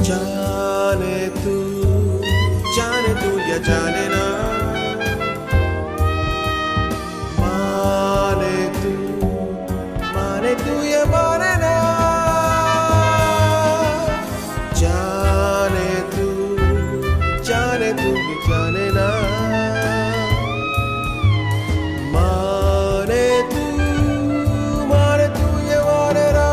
जाने तू जाने तू या जाने ना, माने तू या माने ना, जाने तू या जाने ना, माने तू या माने ना।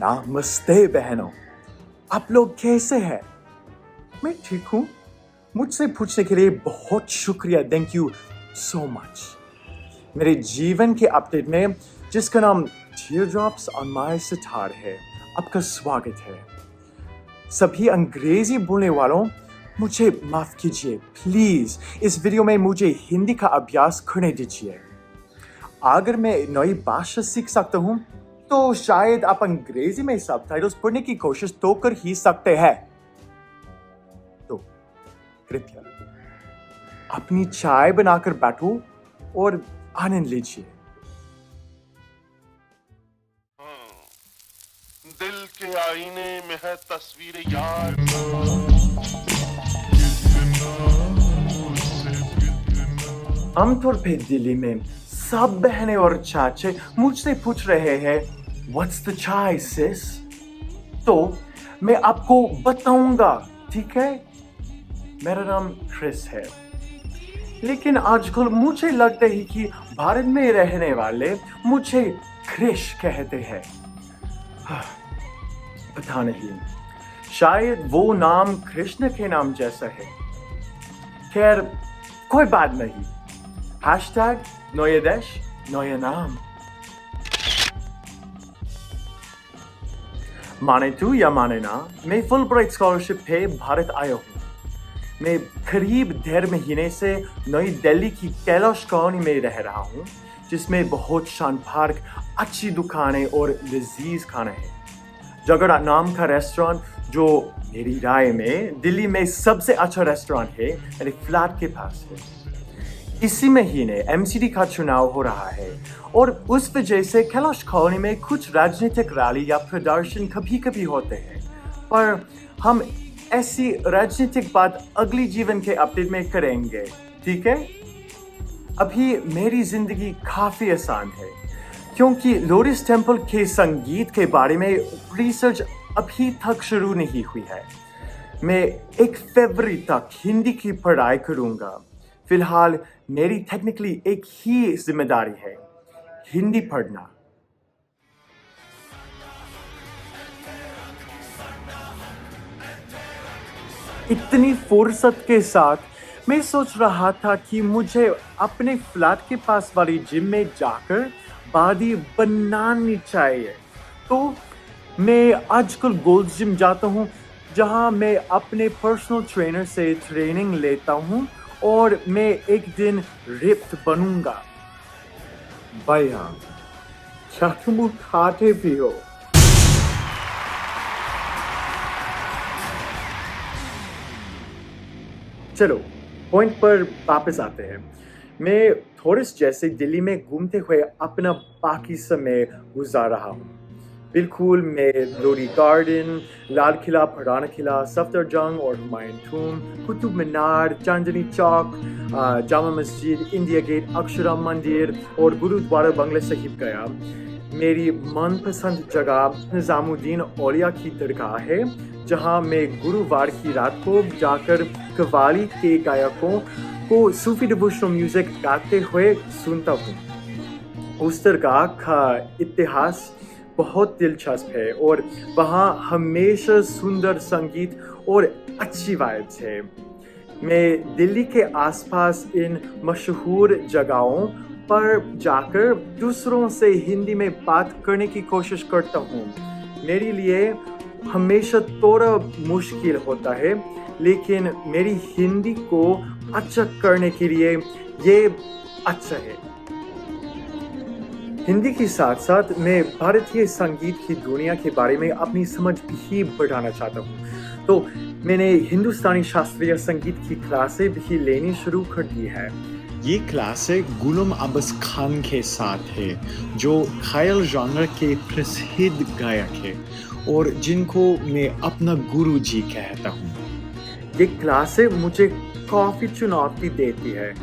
नमस्ते बहनों, आप लोग कैसे हैं? मैं ठीक हूँ। मुझसे पूछने के लिए बहुत शुक्रिया, थैंक यू सो मच। मेरे जीवन के अपडेट में जिसका नाम टीयरड्रॉप्स ऑन माय सितार है, आपका स्वागत है। सभी अंग्रेजी बोलने वालों, मुझे माफ कीजिए प्लीज। इस वीडियो में मुझे हिंदी का अभ्यास करने दीजिए। अगर मैं नई भाषा सीख सकता हूँ तो शायद आप अंग्रेजी में सबटाइटल्स पढ़ने की कोशिश तो कर ही सकते हैं। तो कृपया अपनी चाय बनाकर बैठो और आनंद लीजिए। दिल के आईने में है तस्वीर यार। आमतौर पे दिल्ली में सब बहनें और चाचे मुझसे पूछ रहे हैं What's the chai sis? तो मैं आपको बताऊंगा, ठीक है? मेरा नाम क्रिस है, लेकिन आजकल मुझे लगता है कि भारत में रहने वाले मुझे क्रिश कहते हैं। पता नहीं, शायद वो नाम कृष्ण के नाम जैसा है। खैर कोई बात नहीं। हैशटैग नया देश नया नाम। माने तू या माने ना, मैं फुल ब्राइट स्कॉलरशिप पे भारत आया हूँ। मैं करीब 1.5 महीने से नई दिल्ली की कैलाश कॉलोनी में रह रहा हूँ, जिसमें बहुत शांत पार्क, अच्छी दुकानें और लजीज खाना है। जगड़ा नाम का रेस्टोरेंट, जो मेरी राय में दिल्ली में सबसे अच्छा रेस्टोरेंट है, मेरे फ्लैट के पास है। इसी महीने एमसीडी का चुनाव हो रहा है और उस वजह से कैलाश कॉलोनी में कुछ राजनीतिक रैली या प्रदर्शन कभी कभी होते हैं, पर हम ऐसी राजनीतिक बात अगली जीवन के अपडेट में करेंगे, ठीक है? अभी मेरी जिंदगी काफी आसान है क्योंकि लोटस टेम्पल के संगीत के बारे में रिसर्च अभी तक शुरू नहीं हुई है। मैं 1 फरवरी तक हिंदी की पढ़ाई करूंगा। फिलहाल मेरी टेक्निकली एक ही जिम्मेदारी है, हिंदी पढ़ना। इतनी फुर्सत के साथ मैं सोच रहा था कि मुझे अपने फ्लैट के पास वाली जिम में जाकर बॉडी बनानी चाहिए। तो मैं आजकल गोल्ड जिम जाता हूँ, जहाँ मैं अपने पर्सनल ट्रेनर से ट्रेनिंग लेता हूँ और मैं एक दिन रिप्ड बनूंगा। भैया, क्या तुम उठाते भी हो? चलो पॉइंट पर वापस आते हैं। मैं थोड़े जैसे दिल्ली में घूमते हुए अपना बाकी समय गुजार रहा हूँ। बिल्कुल, मैं लोधी गार्डन, लाल किला, पुराना किला, सफदरजंग और हुमायूं टूम, कुतुब मीनार, चांदनी चौक, जामा मस्जिद, इंडिया गेट, अक्षरधाम मंदिर और गुरुद्वारा बंगला साहिब गया। मेरी मनपसंद जगह निजामुद्दीन औलिया की दरगाह है, जहां मैं गुरुवार की रात को जाकर कव्वाली के गायकों को सूफी डिवोशनल म्यूजिक गाते हुए सुनता हूँ। उस दरगाह का इतिहास बहुत दिलचस्प है और वहाँ हमेशा सुंदर संगीत और अच्छी वाइब्स है। मैं दिल्ली के आसपास इन मशहूर जगहों पर जाकर दूसरों से हिंदी में बात करने की कोशिश करता हूँ। मेरे लिए हमेशा थोड़ा मुश्किल होता है, लेकिन मेरी हिंदी को अच्छा करने के लिए ये अच्छा है। हिंदी के साथ साथ मैं भारतीय संगीत की दुनिया के बारे में अपनी समझ भी बढ़ाना चाहता हूँ, तो मैंने हिंदुस्तानी शास्त्रीय संगीत की क्लासें भी लेनी शुरू कर दी है। ये क्लासिक गुलाम अब्बास खान के साथ है, जो ख्याल जॉनर के प्रसिद्ध गायक है और जिनको मैं अपना गुरु जी कहता हूँ। ये क्लासिक मुझे काफ़ी चुनौती देती है,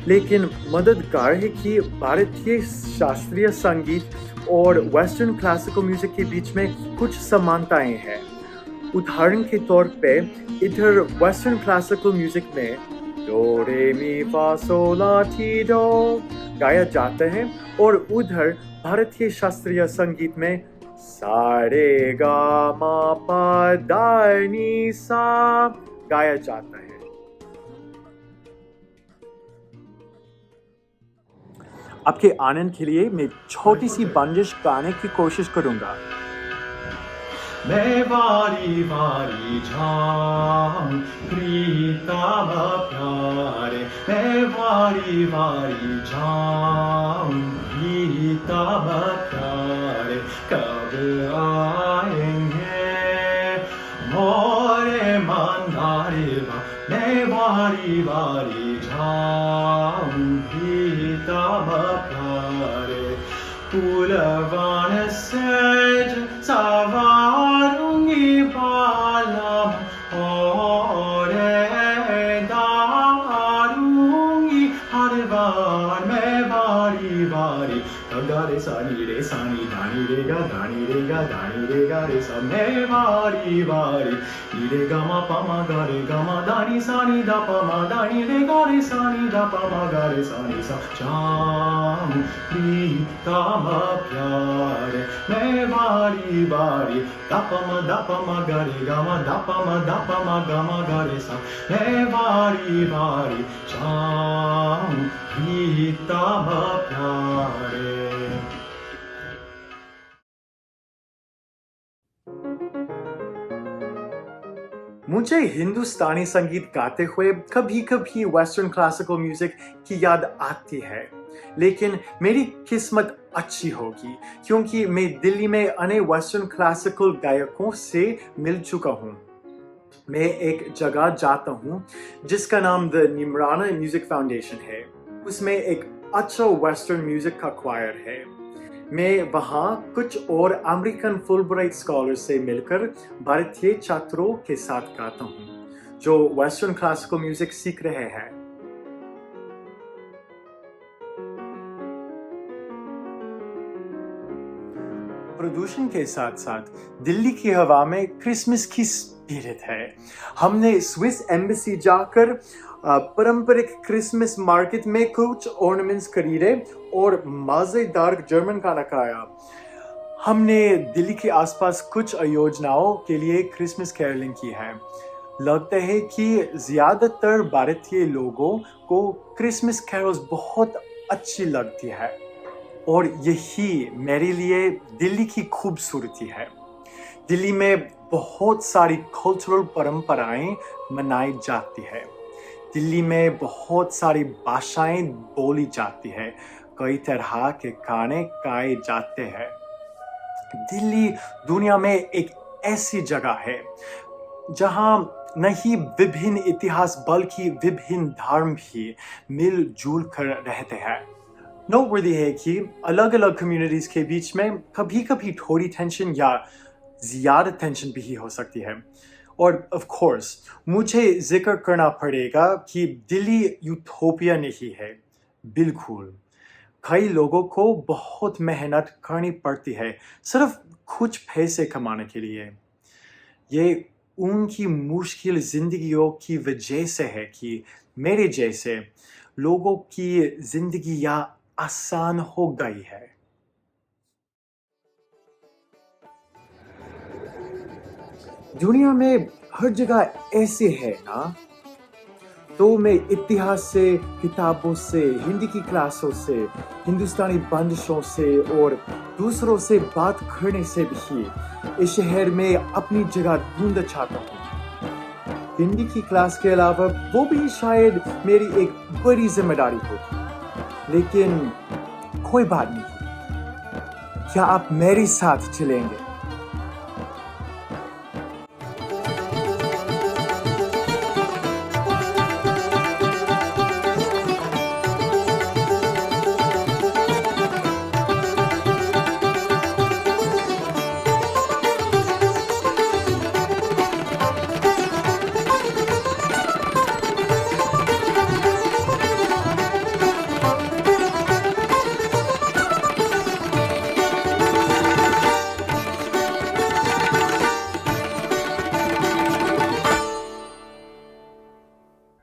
लेकिन मददगार है कि भारतीय शास्त्रीय संगीत और वेस्टर्न क्लासिकल म्यूजिक के बीच में कुछ समानताएं हैं। उदाहरण के तौर पे इधर वेस्टर्न क्लासिकल म्यूजिक में डो रे मी फा सोल ला टी डो गाया जाता है और उधर भारतीय शास्त्रीय संगीत में सा रे गा मा पा धा नी सा गाया जाता है। आपके आनंद के लिए मैं छोटी सी बंदिश गाने की कोशिश करूंगा। मैं वारी वारी जाऊं प्रीतम प्यारे, मैं वारी वारी जाऊं प्रीतम प्यारे, कब आएंगे मोरे मंदारे वा, मैं वारी वारी जाऊं प्रीतम प्यारे, पुलवान सेज सवारूंगी बालम और दारूंगी हर बार, मैं बारी बारी गा रे सानी धानी रे गा धानी रे गा धानी रे गा रे सा, मैं बारी बारी नी रे गा मा पा मा गा रे गा मा धानी सानी दा पा मा धानी रे गा रे सानी दा पा मा गा रे सानी सा, जाऊं प्रीतम प्यारे, मैं बारी बारी दा पा मा गा रे गा मा दा पा मा गा रे सा, मैं बारी बारी जाऊं प्रीतम प्यारे। मुझे हिंदुस्तानी संगीत गाते हुए कभी कभी वेस्टर्न क्लासिकल म्यूजिक की याद आती है, लेकिन मेरी किस्मत अच्छी होगी क्योंकि मैं दिल्ली में अन्य वेस्टर्न क्लासिकल गायकों से मिल चुका हूँ। मैं एक जगह जाता हूँ जिसका नाम द निमराना म्यूजिक फाउंडेशन है। उसमें एक अच्छा वेस्टर्न म्यूजिक का क्वायर है। मैं वहाँ कुछ और अमेरिकन फुलब्राइट स्कॉलर्स से मिलकर भारतीय छात्रों के साथ गाता हूँ जो वेस्टर्न क्लासिकल म्यूजिक सीख रहे हैं। प्रदूषण के साथ साथ दिल्ली की हवा में क्रिसमस की स्पिरिट है। हमने स्विस एम्बेसी जाकर पारंपरिक क्रिसमस मार्केट में कुछ ऑर्नामेंट्स खरीदे और मजेदार जर्मन खाना खाया। हमने दिल्ली के आसपास कुछ योजनाओं के लिए क्रिसमस कैरलिंग की है। लगता है कि ज्यादातर भारतीय लोगों को क्रिसमस कैरोल्स बहुत अच्छी लगती है और यही मेरे लिए दिल्ली की खूबसूरती है। दिल्ली में बहुत सारी कल्चरल परंपराएं मनाई जाती है। दिल्ली में बहुत सारी भाषाएं बोली जाती है, कई तरह के खाने खाए जाते हैं। दिल्ली दुनिया में एक ऐसी जगह है जहां न ही विभिन्न इतिहास बल्कि विभिन्न धर्म भी मिलजुल कर रहते हैं। नोटवर्दी है कि अलग अलग कम्युनिटीज के बीच में कभी कभी थोड़ी टेंशन या ज्यादा टेंशन भी हो सकती है। और ऑफ कोर्स मुझे जिक्र करना पड़ेगा कि दिल्ली यूटोपिया नहीं है। बिल्कुल, कई लोगों को बहुत मेहनत करनी पड़ती है सिर्फ कुछ पैसे कमाने के लिए। ये उनकी मुश्किल जिंदगियों की वजह से है कि मेरे जैसे लोगों की जिंदगी आसान हो गई है। दुनिया में हर जगह ऐसे है ना, तो मैं इतिहास से, किताबों से, हिंदी की क्लासों से, हिंदुस्तानी बंदिशों से और दूसरों से बात करने से भी इस शहर में अपनी जगह ढूंढना चाहता हूँ। हिंदी की क्लास के अलावा वो भी शायद मेरी एक बड़ी जिम्मेदारी होगी, लेकिन कोई बात नहीं। क्या आप मेरे साथ चलेंगे?